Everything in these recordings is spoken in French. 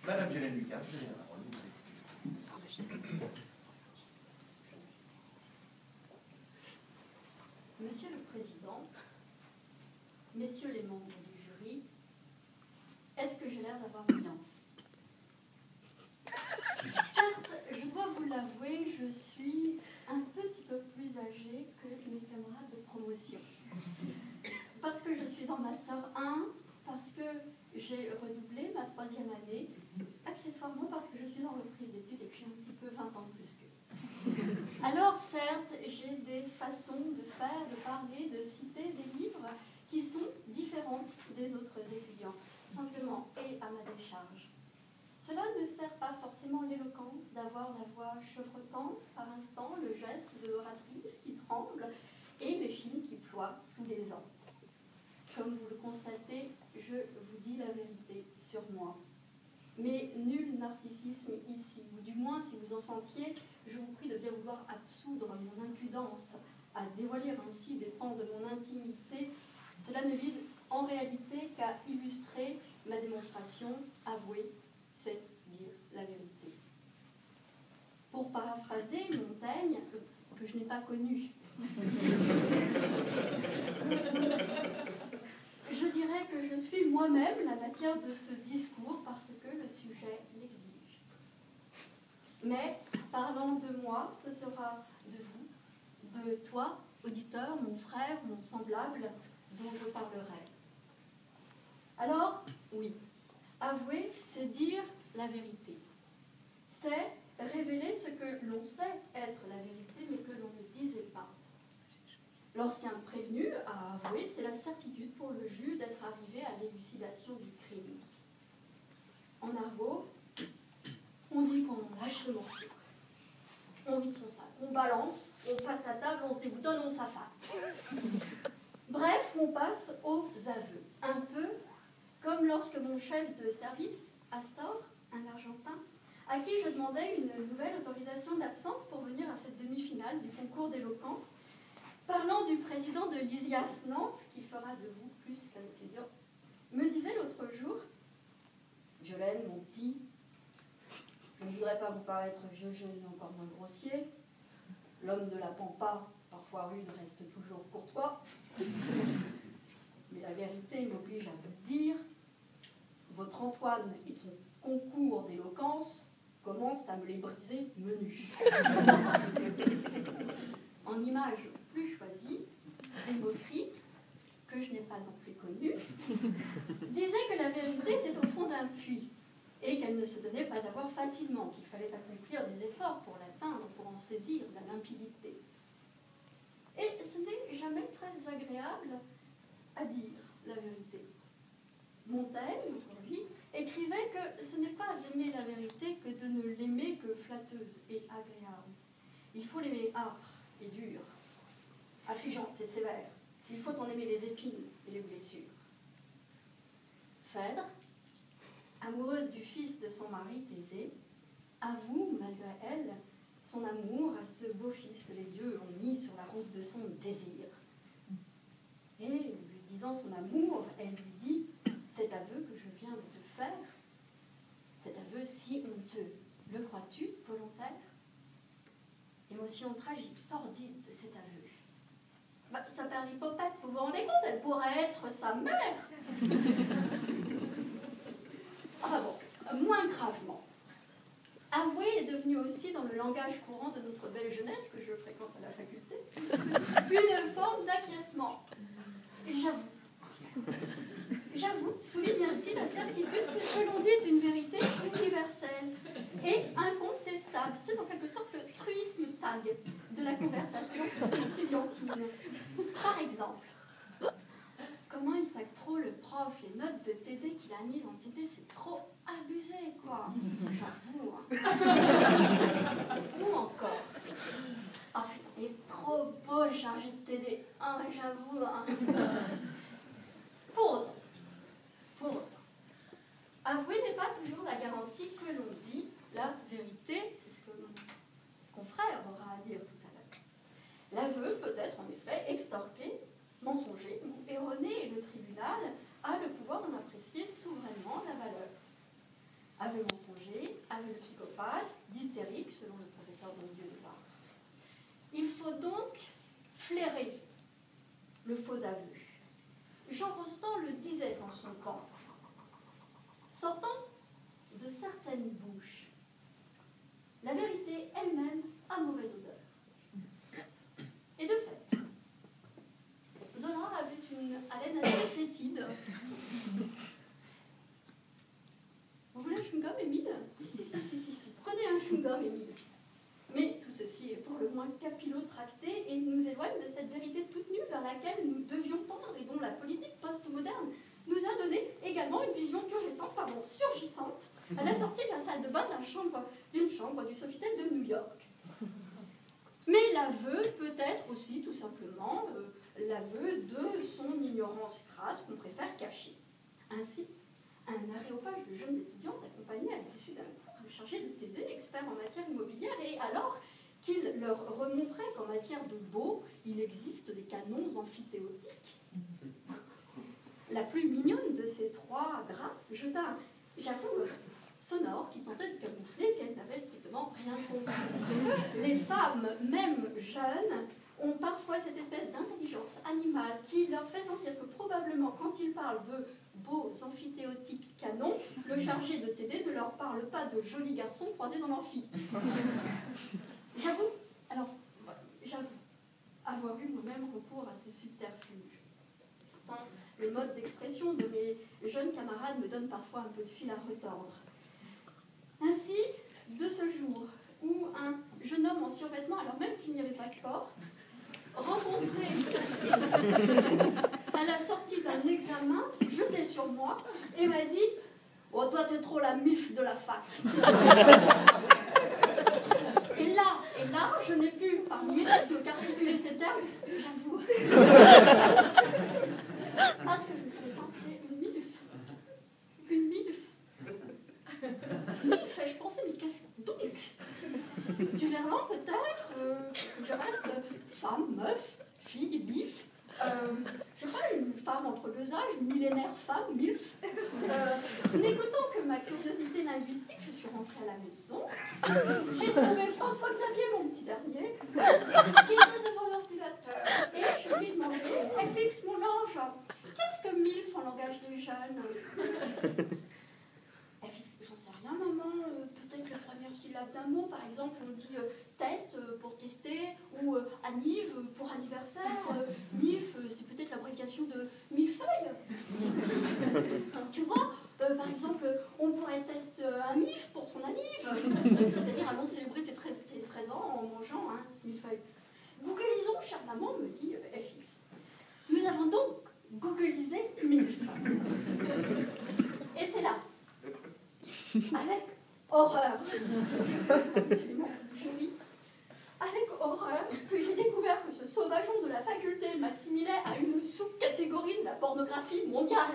Madame Gélène Lucas, vous avez la parole, vous expliquez. Monsieur le Président, messieurs les membres du jury, est-ce que j'ai l'air d'avoir bien? Certes, je dois vous l'avouer, je suis un petit peu plus âgée que mes camarades de promotion. Parce que je suis en Master 1, parce que j'ai redoublé ma 3e année, accessoirement parce que je suis en reprise d'études et puis un petit peu 20 ans de plus qu'eux. Alors certes, j'ai des façons de faire, de parler, de citer des livres qui sont différentes des autres étudiants, simplement et à ma décharge. Cela ne sert pas forcément l'éloquence d'avoir la voix chevrotante par instant, le geste de l'oratrice qui tremble et l'échine qui ploie sous les ans. Comme vous le constatez, je vous dis la vérité sur moi. Mais nul narcissisme ici, ou du moins si vous en sentiez, je vous prie de bien vouloir absoudre mon impudence à dévoiler ainsi des pans de mon intimité. Cela ne vise en réalité qu'à illustrer ma démonstration. Avouer, c'est dire la vérité. Pour paraphraser Montaigne, que je n'ai pas connu, je dirais que je suis moi-même la matière de ce discours parce que le sujet l'exige. Mais, parlant de moi, ce sera de vous, de toi, auditeur, mon frère, mon semblable, dont je parlerai. Alors, oui, avouer, c'est dire la vérité. C'est révéler ce que l'on sait être la vérité, mais que l'on ne disait pas. Lorsqu'un prévenu a avoué, c'est la certitude pour le juge d'être arrivé à l'élucidation du crime. En argot, on dit qu'on lâche le morceau. On vide son sac, on balance, on passe à table, on se déboutonne, on s'affale. Bref, on passe aux aveux. Un peu comme lorsque mon chef de service, Astor, un Argentin, à qui je demandais une nouvelle autorisation d'absence pour venir à cette demi-finale du concours d'éloquence, parlant du président de l'ISIAS Nantes, qui fera de vous plus qu'un étudiant, me disait l'autre jour, « Violaine, mon petit, je ne voudrais pas vous paraître vieux jeune et encore moins grossier. L'homme de la pampa, parfois rude, reste toujours courtois. Mais la vérité m'oblige à vous dire, votre Antoine et son concours d'éloquence commencent à me les briser menus. » En image plus choisie, Démocrite, que je n'ai pas non plus connu, disait que la vérité était au fond d'un puits et qu'elle ne se donnait pas à voir facilement, qu'il fallait accomplir des efforts pour l'atteindre, pour en saisir la limpidité. Et ce n'est jamais très agréable à dire la vérité. Montaigne, pour lui, écrivait que ce n'est pas aimer la vérité que de ne l'aimer que flatteuse et agréable. Il faut l'aimer âpre et dure, affligeante et sévère. Il faut en aimer les épines et les blessures. Phèdre, amoureuse du fils de son mari Thésée, avoue, malgré elle, son amour à ce beau fils que les dieux ont mis sur la route de son désir. Et, lui disant son amour, elle lui dit « Cet aveu que je viens de te faire, cet aveu si honteux, le crois-tu volontaire ?» Émotion tragique, sordide de cet aveu. Sa perlipopette, vous vous rendez compte, elle pourrait être sa mère. Enfin bon, moins gravement. Avouer est devenu aussi, dans le langage courant de notre belle jeunesse, que je fréquente à la faculté, une forme d'acquiescement. J'avoue, souligne ainsi la certitude que ce que l'on dit est une vérité universelle et incontestable. C'est en quelque sorte le truisme tag de la conversation estudiantine. Par exemple, comment il sac trop le prof, les notes de TD qu'il a mises en TD, c'est trop abusé, quoi. J'avoue. Hein. Ou encore, en fait, il est trop beau le chargé de TD. Ah, j'avoue. Hein. Pour autant, avouer n'est pas toujours la garantie que l'on dit la vérité. C'est ce que mon confrère aura à dire tout à l'heure. L'aveu peut être en effet extorqué, mensonger ou erroné, et le tribunal a le pouvoir d'en apprécier souverainement la valeur. aveu mensonger, aveu de psychopathe, d'hystérique, selon le professeur Bondieu de Var. Il faut donc flairer le faux aveu. Jean Rostand le disait en son temps. Sortant de certaines bouches, la vérité elle-même a mauvaise odeur. Et de fait, Zola avait une haleine assez fétide. Vous voulez un chewing-gum, Émile? Si. Prenez un chewing-gum, Émile. Mais tout ceci est pour le moins capillotracté et nous éloigne de cette vérité toute nue vers laquelle nous devions tendre et dont la politique post-moderne nous a donné également une vision surgissante, à la sortie de la salle de bain d'une chambre du Sofitel de New York. Mais l'aveu peut être aussi tout simplement l'aveu de son ignorance crasse qu'on préfère cacher. Ainsi, un aréopage de jeunes étudiantes accompagnées à l'issue d'un cours chargé de TD, expert en matière immobilière, et alors qu'il leur remontrait qu'en matière de beau, il existe des canons amphithéotiques. La plus mignonne de ces trois grâces jeta un j'avoue sonore qui tentait de camoufler qu'elle n'avait strictement rien compris. Les femmes, même jeunes, ont parfois cette espèce d'intelligence animale qui leur fait sentir que probablement quand ils parlent de beaux amphithéotiques canons, le chargé de TD ne leur parle pas de jolis garçons croisés dans l'amphi. J'avoue avoir eu moi-même recours à ce subterfuge. Pourtant, le mode d'expression de mes jeunes camarades me donne parfois un peu de fil à retordre. Ainsi, de ce jour où un jeune homme en survêtement, alors même qu'il n'y avait pas sport, rencontré à la sortie d'un examen, s'est jeté sur moi et m'a dit « Oh, toi, t'es trop la mif de la fac !» Et là, je n'ai pu, par mimétisme, qu'articuler ces termes, j'avoue. Parce que je ne savais pas ce qu'est une milf. Une milf. Milf, et je pensais, mais qu'est-ce donc? Du verlan, peut-être? Je reste femme, meuf, fille, bif. Je sais pas, une femme entre deux âges, une millénaire femme, milf. N'écoutant que ma curiosité linguistique, je suis rentrée à la maison. J'ai trouvé François-Xavier, mon petit dernier, qui était devant l'ordinateur. Et je lui ai demandé, FX, mon ange, qu'est-ce que milf en langage des jeunes? FX, j'en sais rien, maman. Peut-être la première syllabe d'un mot, par exemple, on dit test pour tester, ou anniv pour anniversaire. Milf, c'est peut-être l'abréviation de millefeuille. Tu vois, par exemple, on pourrait tester un MIF pour ton anniv, c'est-à-dire allons célébrer tes 13 ans en mangeant un millefeuille. Googlisons, chère maman, me dit FX. Nous avons donc googlisé MILF. Et c'est là, avec horreur, absolument joli, avec horreur, que j'ai découvert que ce sauvageon de la faculté m'assimilait à une sous-catégorie de la pornographie mondiale.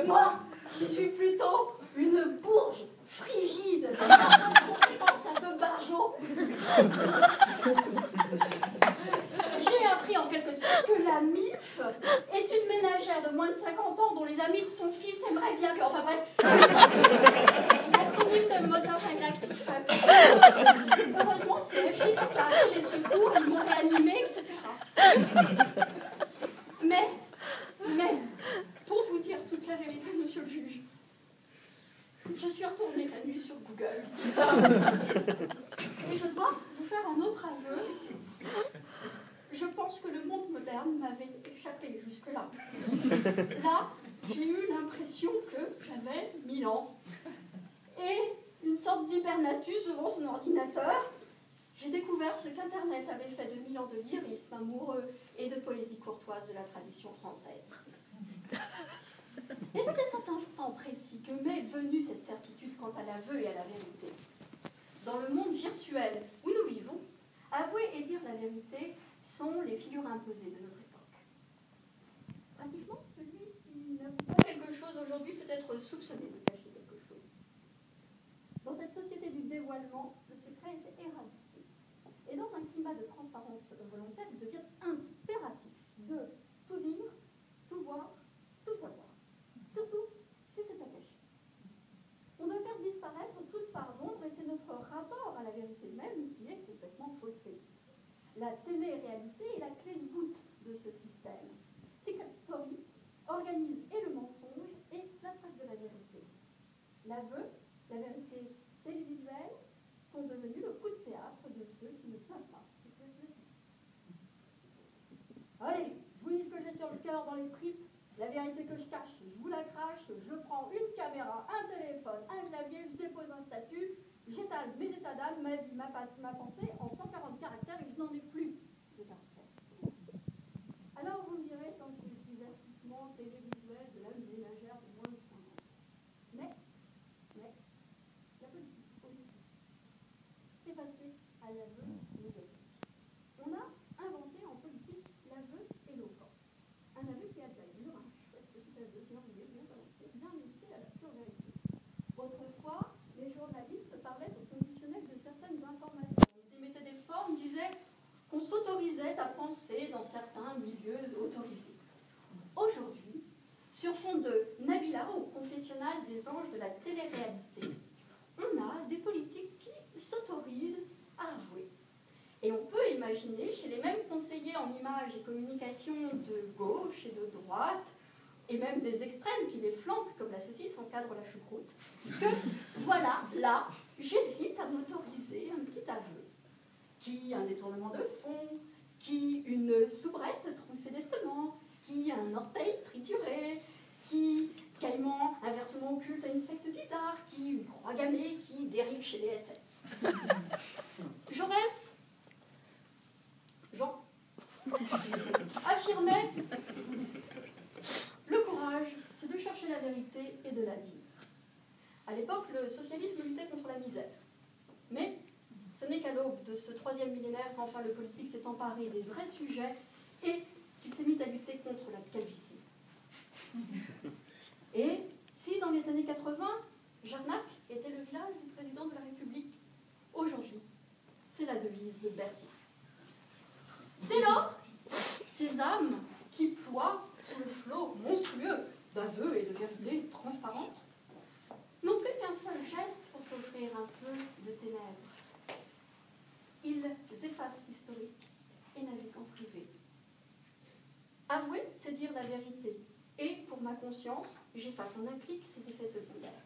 Moi, qui suis plutôt une bourge frigide, en conséquence un peu barjot. J'ai appris en quelque sorte que la MILF est une ménagère de moins de 50 ans dont les amis de son fils aimeraient bien que... Enfin bref, l'acronyme de Mozart Inactif. Heureusement, c'est FX qui a appris les secours, ils m'ont réanimé, etc. Mais, pour vous dire toute la vérité, monsieur le juge, je suis retournée la nuit sur Google. Et je dois vous faire un autre aveu. Je pense que le monde moderne m'avait échappé jusque-là. Là, j'ai eu l'impression que j'avais 1000 ans. Et une sorte d'hibernatus devant son ordinateur. J'ai découvert ce qu'Internet avait fait de 1000 ans de lyrisme amoureux et de poésie courtoise de la tradition française. Et c'est à cet instant précis que m'est venue cette certitude quant à l'aveu et à la vérité. Dans le monde virtuel où nous vivons, avouer et dire la vérité sont les figures imposées de notre époque. Pratiquement, celui qui n'avoue pas quelque chose aujourd'hui peut être soupçonné de cacher quelque chose. Dans cette société du dévoilement, le secret est éradiqué. Et dans un climat de transparence volontaire, il devient impératif de tout dire, tout voir, tout savoir. Surtout si c'est à cacher. L'aveu, la vérité télévisuelle sont devenus le coup de théâtre de ceux qui ne peuvent pas se faire le dire. Allez, je vous dis ce que j'ai sur le cœur, dans les tripes, la vérité que je cache, je vous la crache, je prends une caméra, un téléphone, un clavier, je dépose un statut, j'étale mes états d'âme, ma vie, ma pensée en 140 caractères et je n'en ai plus de caractères. Alors vous me direz, comme c'est le divertissement télévisuel de la ménagère de moins de 5 ans. Mais, la politique, c'est passé à l'aveu négatif. On a inventé en politique l'aveu éloquent. Un aveu qui a de l'allure, un chouette petit aveu bien lié, bien balancé, bien limité à la pure vérité. Autrefois, les journalistes parlaient au conditionnel de certaines informations. Ils y mettaient des formes, disaient qu'on s'autorisait à penser dans certains milieux autorisés. Aujourd'hui, sur fond de Nabila au confessionnal des anges de la télé-réalité, on a des politiques qui s'autorisent à avouer. Et on peut imaginer, chez les mêmes conseillers en images et communication de gauche et de droite, et même des extrêmes qui les flanquent, comme la saucisse encadre la choucroute, que voilà, là, j'hésite à m'autoriser un petit aveu. Qui un détournement de fond, qui une soubrette troussée d'estement, qui un orteil trituré, qui caïman inversement occulte à une secte bizarre, qui une croix gammée qui dérive chez les SS. Jaurès, Jean, affirmait « Le courage, c'est de chercher la vérité et de la dire. » À l'époque, le socialisme luttait contre la misère. Mais ce n'est qu'à l'aube de ce 3e millénaire qu'enfin le politique s'est emparé des vrais sujets et qu'il s'est mis à lutter contre la calvitie. Et si dans les années 80, Jarnac était le village du président de la République, aujourd'hui, c'est la devise de Bercy. Dès lors, ces âmes qui ploient sous le flot monstrueux d'aveux et de vérités transparentes n'ont plus qu'un seul geste pour s'offrir un peu de ténèbres. Ils effacent l'historique et naviguent en privé. Avouer, c'est dire la vérité. Et, pour ma conscience, j'efface en un clic ses effets secondaires.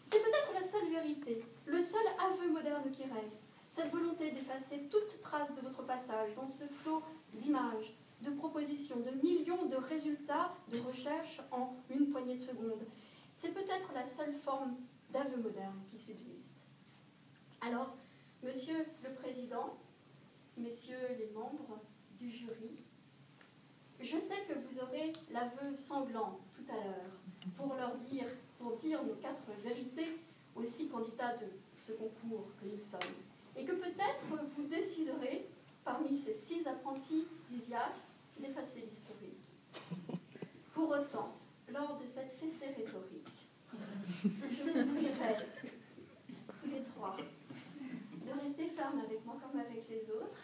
C'est peut-être la seule vérité, le seul aveu moderne qui reste, cette volonté d'effacer toute trace de votre passage dans ce flot d'images, de propositions, de millions de résultats de recherche en une poignée de secondes. C'est peut-être la seule forme d'aveu moderne qui subsiste. Alors, Monsieur le Président, Messieurs les membres du jury, je sais que vous aurez l'aveu sanglant tout à l'heure pour dire nos 4 vérités aux 6 candidats de ce concours que nous sommes. Et que peut-être vous déciderez, parmi ces 6 apprentis d'Isias, d'effacer l'historique. Pour autant, lors de cette fessée rhétorique, je vous prierai, tous les 3, de rester ferme avec moi comme avec les autres,